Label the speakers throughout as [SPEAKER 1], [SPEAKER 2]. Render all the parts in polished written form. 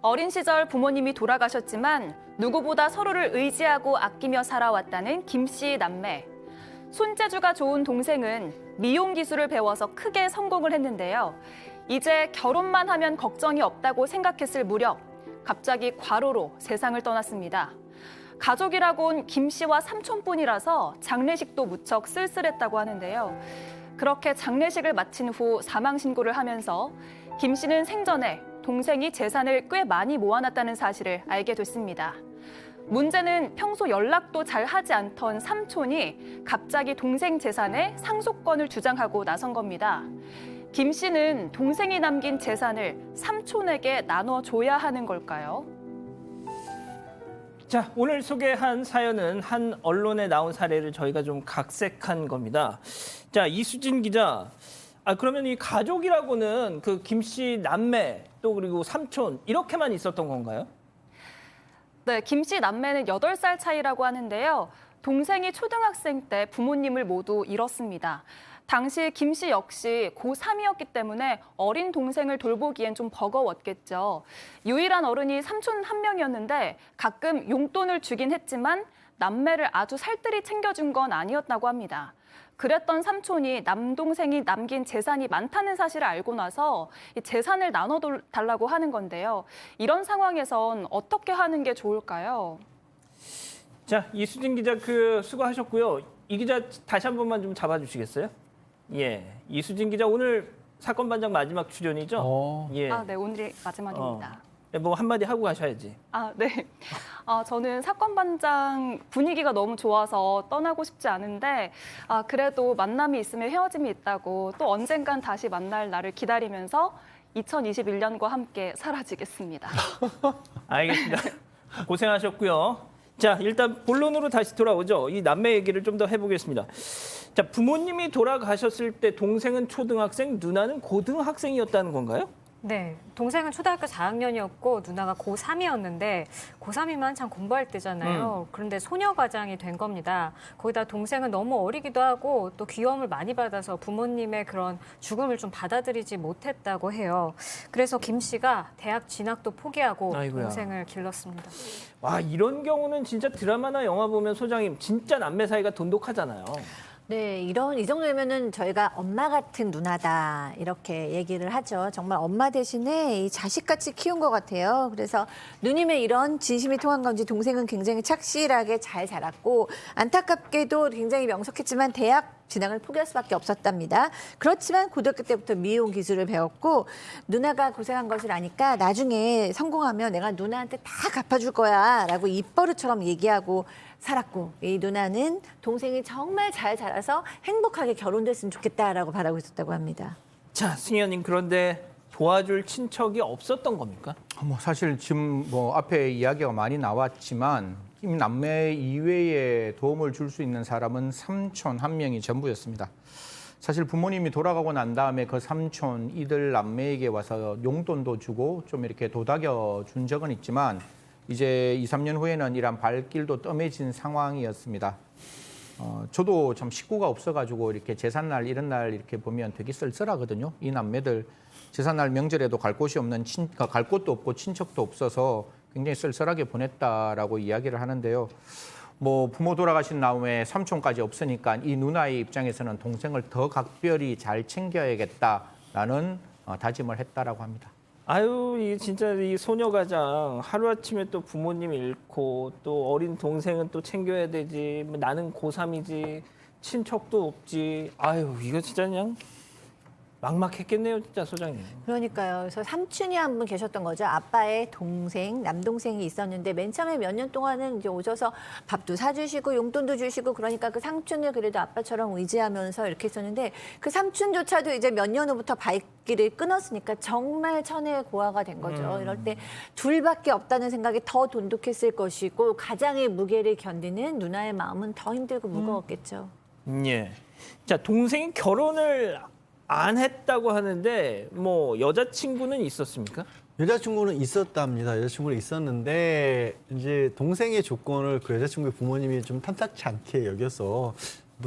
[SPEAKER 1] 어린 시절 부모님이 돌아가셨지만 누구보다 서로를 의지하고 아끼며 살아왔다는 김 씨 남매. 손재주가 좋은 동생은 미용 기술을 배워서 크게 성공을 했는데요. 이제 결혼만 하면 걱정이 없다고 생각했을 무렵 갑자기 과로로 세상을 떠났습니다. 가족이라곤 김 씨와 삼촌뿐이라서 장례식도 무척 쓸쓸했다고 하는데요. 그렇게 장례식을 마친 후 사망 신고를 하면서 김 씨는 생전에 동생이 재산을 꽤 많이 모아놨다는 사실을 알게 됐습니다. 문제는 평소 연락도 잘 하지 않던 삼촌이 갑자기 동생 재산에 상속권을 주장하고 나선 겁니다. 김 씨는 동생이 남긴 재산을 삼촌에게 나눠줘야 하는 걸까요?
[SPEAKER 2] 자, 오늘 소개한 사연은 한 언론에 나온 사례를 저희가 좀 각색한 겁니다. 자, 이수진 기자. 그러면 이 가족이라고는 그 김 씨 남매 또 그리고 삼촌 이렇게만 있었던 건가요?
[SPEAKER 1] 네, 김 씨 남매는 8살 차이라고 하는데요. 동생이 초등학생 때 부모님을 모두 잃었습니다. 당시 김 씨 역시 고3이었기 때문에 어린 동생을 돌보기엔 좀 버거웠겠죠. 유일한 어른이 삼촌 한 명이었는데 가끔 용돈을 주긴 했지만 남매를 아주 살뜰히 챙겨준 건 아니었다고 합니다. 그랬던 삼촌이 남동생이 남긴 재산이 많다는 사실을 알고 나서 이 재산을 나눠달라고 하는 건데요. 이런 상황에선 어떻게 하는 게 좋을까요?
[SPEAKER 2] 자, 이수진 기자 수고하셨고요. 이 기자 다시 한 번만 좀 잡아주시겠어요? 예, 이수진 기자 오늘 사건 반장 마지막 출연이죠? 예.
[SPEAKER 1] 네, 오늘이 마지막입니다.
[SPEAKER 2] 뭐 한마디 하고 가셔야지.
[SPEAKER 1] 네. 저는 사건 반장 분위기가 너무 좋아서 떠나고 싶지 않은데 그래도 만남이 있으면 헤어짐이 있다고 또 언젠간 다시 만날 날을 기다리면서 2021년과 함께 사라지겠습니다.
[SPEAKER 2] 알겠습니다. 고생하셨고요. 자, 일단 본론으로 다시 돌아오죠. 이 남매 얘기를 좀 더 해보겠습니다. 자, 부모님이 돌아가셨을 때 동생은 초등학생, 누나는 고등학생이었다는 건가요?
[SPEAKER 3] 네, 동생은 초등학교 4학년이었고 누나가 고3이었는데 고3이면 참 공부할 때잖아요. 그런데 소녀가장이 된 겁니다. 거기다 동생은 너무 어리기도 하고 또 귀여움을 많이 받아서 부모님의 그런 죽음을 좀 받아들이지 못했다고 해요. 그래서 김 씨가 대학 진학도 포기하고
[SPEAKER 2] 아이고야.
[SPEAKER 3] 동생을 길렀습니다.
[SPEAKER 2] 와, 이런 경우는 진짜 드라마나 영화 보면 소장님 진짜 남매 사이가 돈독하잖아요.
[SPEAKER 4] 네, 이 정도면은 저희가 엄마 같은 누나다 이렇게 얘기를 하죠. 정말 엄마 대신에 이 자식같이 키운 것 같아요. 그래서 누님의 이런 진심이 통한 건지 동생은 굉장히 착실하게 잘 자랐고 안타깝게도 굉장히 명석했지만 대학 진학을 포기할 수밖에 없었답니다. 그렇지만 고등학교 때부터 미용 기술을 배웠고 누나가 고생한 것을 아니까 나중에 성공하면 내가 누나한테 다 갚아줄 거야 라고 입버릇처럼 얘기하고 살았고 이 누나는 동생이 정말 잘 자라서 행복하게 결혼됐으면 좋겠다라고 바라고 있었다고 합니다.
[SPEAKER 2] 자, 승현님 그런데 도와줄 친척이 없었던 겁니까?
[SPEAKER 5] 사실 지금 앞에 이야기가 많이 나왔지만 이 남매 이외에 도움을 줄 수 있는 사람은 삼촌 한 명이 전부였습니다. 사실 부모님이 돌아가고 난 다음에 그 삼촌 이들 남매에게 와서 용돈도 주고 좀 이렇게 도닥여 준 적은 있지만 이제 2, 3년 후에는 이런 발길도 뜸해진 상황이었습니다. 저도 참 식구가 없어가지고 이렇게 제삿날 이런 날 이렇게 보면 되게 쓸쓸하거든요. 이 남매들 제삿날 명절에도 갈 곳이 없는 갈 곳도 없고 친척도 없어서 굉장히 쓸쓸하게 보냈다라고 이야기를 하는데요. 부모 돌아가신 다음에 삼촌까지 없으니까 이 누나의 입장에서는 동생을 더 각별히 잘 챙겨야겠다라는 다짐을 했다라고 합니다.
[SPEAKER 2] 아유, 이 진짜 이 소녀가장 하루아침에 또 부모님 잃고 또 어린 동생은 또 챙겨야 되지. 나는 고3이지. 친척도 없지. 아유, 이거 진짜 그냥 막막했겠네요, 진짜 소장님.
[SPEAKER 4] 그러니까요. 그래서 삼촌이 한 분 계셨던 거죠. 아빠의 동생, 남동생이 있었는데 맨 처음에 몇 년 동안은 이제 오셔서 밥도 사주시고 용돈도 주시고 그러니까 그 삼촌을 그래도 아빠처럼 의지하면서 이렇게 했었는데 그 삼촌조차도 이제 몇 년 후부터 발길을 끊었으니까 정말 천혜의 고아가 된 거죠. 이럴 때 둘밖에 없다는 생각이 더 돈독했을 것이고 가장의 무게를 견디는 누나의 마음은 더 힘들고 무거웠겠죠.
[SPEAKER 2] 예. 자, 동생이 결혼을 안 했다고 하는데 여자친구는 있었습니까?
[SPEAKER 6] 여자친구는 있었답니다. 여자친구는 있었는데 이제 동생의 조건을 그 여자친구의 부모님이 좀 탐탁치 않게 여겨서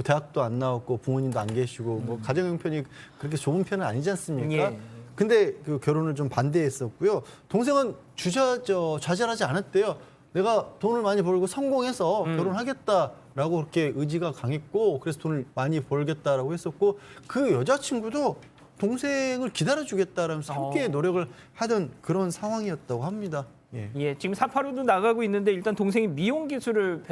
[SPEAKER 6] 대학도 안 나왔고 부모님도 안 계시고 가정 형편이 그렇게 좋은 편은 아니지 않습니까?
[SPEAKER 2] 예.
[SPEAKER 6] 근데 그 결혼을 좀 반대했었고요. 동생은 좌절하지 않았대요. 내가 돈을 많이 벌고 성공해서 결혼하겠다라고 그렇게 의지가 강했고 그래서 돈을 많이 벌겠다라고 했었고 그 여자친구도 동생을 기다려주겠다라면서 함께 노력을 하던 그런 상황이었다고 합니다. 예.
[SPEAKER 2] 예, 지금 사파로도 나가고 있는데 일단 동생이 미용 기술을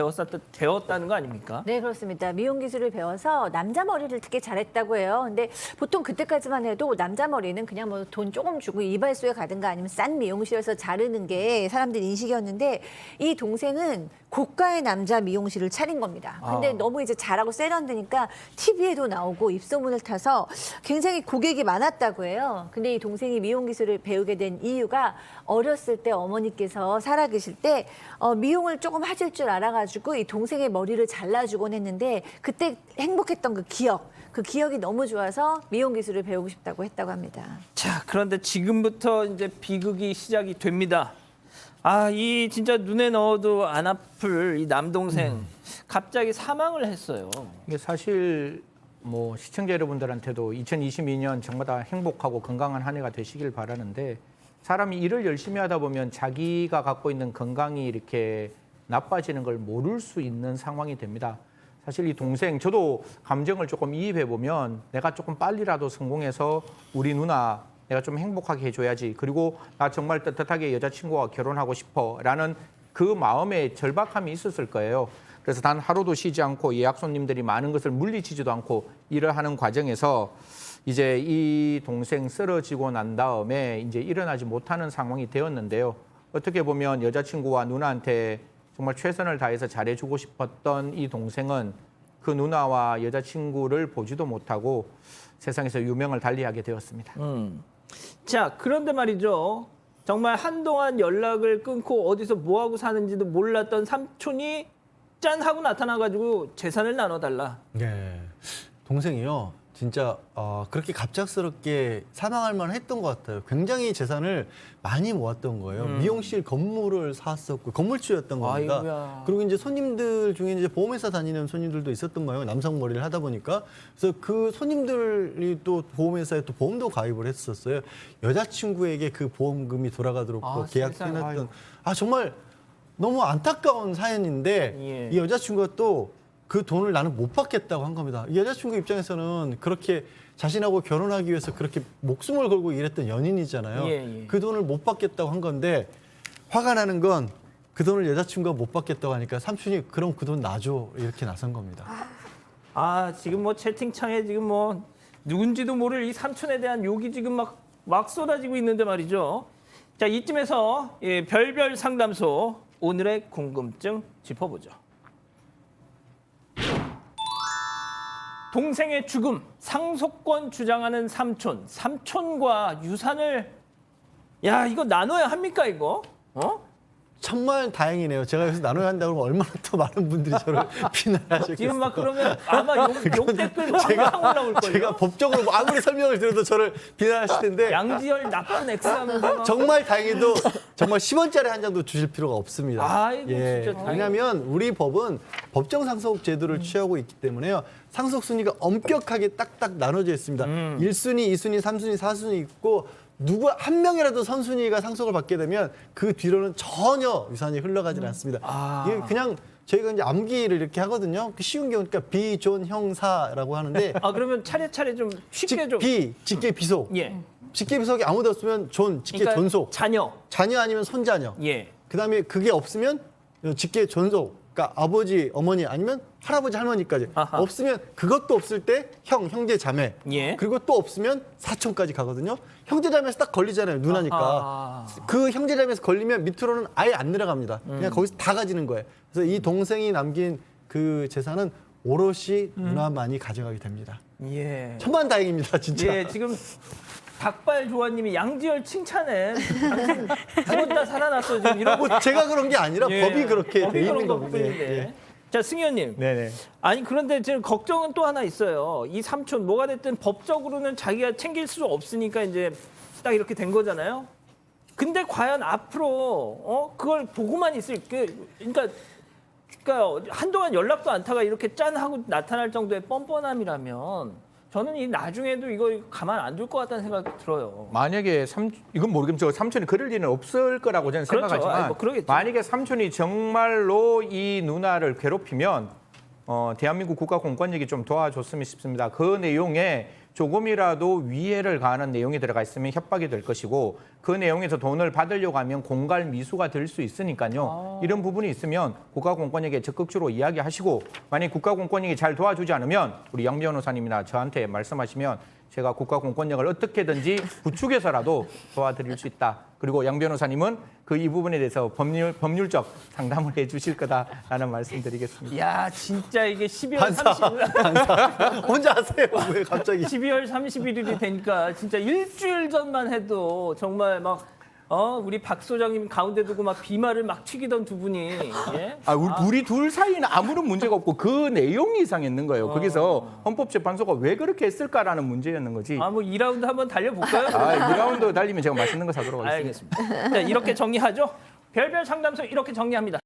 [SPEAKER 2] 배웠다는 거 아닙니까?
[SPEAKER 4] 네, 그렇습니다. 미용 기술을 배워서 남자 머리를 되게 잘했다고 해요. 근데 보통 그때까지만 해도 남자 머리는 그냥 뭐 돈 조금 주고 이발소에 가든가 아니면 싼 미용실에서 자르는 게 사람들 인식이었는데 이 동생은 고가의 남자 미용실을 차린 겁니다. 근데 너무 이제 잘하고 세련되니까 TV에도 나오고 입소문을 타서 굉장히 고객이 많았다고 해요. 근데 이 동생이 미용 기술을 배우게 된 이유가 어렸을 때 어머니께서 살아계실 때 미용을 조금 하실 줄 알아가지고 이 동생의 머리를 잘라주곤 했는데 그때 행복했던 그 기억이 너무 좋아서 미용 기술을 배우고 싶다고 했다고 합니다.
[SPEAKER 2] 자, 그런데 지금부터 이제 비극이 시작이 됩니다. 아, 이 진짜 눈에 넣어도 안 아플 이 남동생 갑자기 사망을 했어요.
[SPEAKER 5] 이게 사실 뭐 시청자 여러분들한테도 2022년 정말 다 행복하고 건강한 한 해가 되시길 바라는데 사람이 일을 열심히 하다 보면 자기가 갖고 있는 건강이 이렇게 나빠지는 걸 모를 수 있는 상황이 됩니다. 사실 이 동생, 저도 감정을 조금 이입해 보면 내가 조금 빨리라도 성공해서 우리 누나 내가 좀 행복하게 해줘야지. 그리고 나 정말 떳떳하게 여자친구와 결혼하고 싶어라는 그 마음에 절박함이 있었을 거예요. 그래서 단 하루도 쉬지 않고 예약 손님들이 많은 것을 물리치지도 않고 일을 하는 과정에서 이제 이 동생 쓰러지고 난 다음에 이제 일어나지 못하는 상황이 되었는데요. 어떻게 보면 여자친구와 누나한테 정말 최선을 다해서 잘해주고 싶었던 이 동생은 그 누나와 여자친구를 보지도 못하고 세상에서 유명을 달리하게 되었습니다.
[SPEAKER 2] 자, 그런데 말이죠. 정말 한동안 연락을 끊고 어디서 뭐하고 사는지도 몰랐던 삼촌이 짠 하고 나타나가지고 재산을 나눠달라.
[SPEAKER 6] 네. 동생이요. 진짜 그렇게 갑작스럽게 사망할 만했던 것 같아요. 굉장히 재산을 많이 모았던 거예요. 미용실 건물을 샀었고 건물주였던 겁니다.
[SPEAKER 2] 아이고야.
[SPEAKER 6] 그리고 이제 손님들 중에 이제 보험회사 다니는 손님들도 있었던 거예요. 남성 머리를 하다 보니까 그래서 그 손님들이 또 보험회사에 또 보험도 가입을 했었어요. 여자친구에게 그 보험금이 돌아가도록 또 계약해놨던 정말 너무 안타까운 사연인데
[SPEAKER 2] 예.
[SPEAKER 6] 이 여자친구가 또 그 돈을 나는 못 받겠다고 한 겁니다. 이 여자친구 입장에서는 그렇게 자신하고 결혼하기 위해서 그렇게 목숨을 걸고 일했던 연인이잖아요.
[SPEAKER 2] 예.
[SPEAKER 6] 그 돈을 못 받겠다고 한 건데 화가 나는 건 그 돈을 여자친구가 못 받겠다고 하니까 삼촌이 그럼 그 돈 놔줘 이렇게 나선 겁니다.
[SPEAKER 2] 아, 지금 뭐 채팅창에 지금 뭐 누군지도 모를 이 삼촌에 대한 욕이 지금 막 쏟아지고 있는데 말이죠. 자, 이쯤에서 별별 상담소 오늘의 궁금증 짚어보죠. 동생의 죽음, 상속권 주장하는 삼촌, 삼촌과 유산을 이거 나눠야 합니까 이거?
[SPEAKER 6] 정말 다행이네요. 제가 여기서 나눠야 한다고 그러면 얼마나 더 많은 분들이 저를 비난하셨겠어요.
[SPEAKER 2] 지금 막 그러면 아마 욕 댓글 왕창 올라올 거예요.
[SPEAKER 6] 제가 법적으로 뭐 아무리 설명을 드려도 저를 비난하실 텐데
[SPEAKER 2] 양지열 나쁜 X하면서
[SPEAKER 6] 정말 다행히도 정말 10원짜리 한 장도 주실 필요가 없습니다.
[SPEAKER 2] 아이고, 진짜 다행이다.
[SPEAKER 6] 왜냐하면 우리 법은 법정 상속 제도를 취하고 있기 때문에요. 상속 순위가 엄격하게 딱딱 나눠져 있습니다. 1순위, 2순위, 3순위, 4순위 있고 누구 한 명이라도 선순위가 상속을 받게 되면 그 뒤로는 전혀 유산이 흘러가지 않습니다. 이게 그냥 저희가 이제 암기를 이렇게 하거든요. 쉬운 경우니까 비존형사라고 하는데
[SPEAKER 2] 그러면 차례차례 좀 쉽게 좀
[SPEAKER 6] 직계 비속.
[SPEAKER 2] 예.
[SPEAKER 6] 직계 비속이 아무도 없으면 직계
[SPEAKER 2] 그러니까
[SPEAKER 6] 존속.
[SPEAKER 2] 자녀
[SPEAKER 6] 아니면 손자녀.
[SPEAKER 2] 예.
[SPEAKER 6] 그다음에 그게 없으면 직계 존속. 그러니까 아버지, 어머니 아니면 할아버지, 할머니까지.
[SPEAKER 2] 아하.
[SPEAKER 6] 없으면 그것도 없을 때 형제, 자매.
[SPEAKER 2] 예.
[SPEAKER 6] 그리고 또 없으면 사촌까지 가거든요. 형제, 자매에서 딱 걸리잖아요. 누나니까.
[SPEAKER 2] 아하.
[SPEAKER 6] 그 형제, 자매에서 걸리면 밑으로는 아예 안 내려갑니다. 그냥 거기서 다 가지는 거예요. 그래서 이 동생이 남긴 그 재산은 오롯이 누나만이 가져가게 됩니다.
[SPEAKER 2] 예.
[SPEAKER 6] 천만다행입니다, 진짜.
[SPEAKER 2] 예, 지금 닭발 조아님이 양지열 칭찬해. 당신 죽었다 살아났어 지금 이러고.
[SPEAKER 6] 뭐 제가 그런 게 아니라
[SPEAKER 2] 예.
[SPEAKER 6] 법이 그렇게
[SPEAKER 2] 법이
[SPEAKER 6] 돼 있는
[SPEAKER 2] 그런
[SPEAKER 6] 겁니다.
[SPEAKER 2] 것뿐인데.
[SPEAKER 6] 예.
[SPEAKER 2] 자, 승현님.
[SPEAKER 6] 네네.
[SPEAKER 2] 아니 그런데 지금 걱정은 또 하나 있어요. 이 삼촌 뭐가 됐든 법적으로는 자기가 챙길 수 없으니까 이제 딱 이렇게 된 거잖아요. 근데 과연 앞으로 그걸 보고만 있을 그러니까 한동안 연락도 안 타가 이렇게 짠 하고 나타날 정도의 뻔뻔함이라면 저는 이 나중에도 이거 가만 안 둘 것 같다는 생각이 들어요.
[SPEAKER 5] 만약에 이건 모르겠지만 삼촌이 그럴 일은 없을 거라고 저는
[SPEAKER 2] 그렇죠.
[SPEAKER 5] 생각하지만
[SPEAKER 2] 아니, 뭐 그러겠죠.
[SPEAKER 5] 만약에 삼촌이 정말로 이 누나를 괴롭히면 대한민국 국가 공권력이 좀 도와줬으면 싶습니다. 그 내용에 조금이라도 위해를 가하는 내용이 들어가 있으면 협박이 될 것이고 그 내용에서 돈을 받으려고 하면 공갈 미수가 될 수 있으니까요. 이런 부분이 있으면 국가 공권력에 적극적으로 이야기하시고 만약 국가 공권력이 잘 도와주지 않으면 우리 양 변호사님이나 저한테 말씀하시면 제가 국가 공권력을 어떻게든지 부축해서라도 도와드릴 수 있다. 그리고 양 변호사님은 그 이 부분에 대해서 법률적 상담을 해주실 거다라는 말씀드리겠습니다.
[SPEAKER 2] 야, 진짜 이게 12월
[SPEAKER 6] 반사.
[SPEAKER 2] 30일
[SPEAKER 6] 혼자 하세요. 왜 갑자기?
[SPEAKER 2] 12월 31일이 되니까 진짜 일주일 전만 해도 정말 막 우리 박 소장님 가운데 두고 막 비말을 막 튀기던 두 분이 예?
[SPEAKER 5] 우리 둘 사이는 아무런 문제가 없고 그 내용이 이상했는 거예요. 거기서 헌법재판소가 왜 그렇게 했을까라는 문제였는 거지.
[SPEAKER 2] 뭐 2라운드 한번 달려볼까요?
[SPEAKER 5] 2라운드 달리면 제가 맛있는 거 사도록 하겠습니다.
[SPEAKER 2] 알겠습니다. 자, 이렇게 정리하죠. 별별 상담소 이렇게 정리합니다.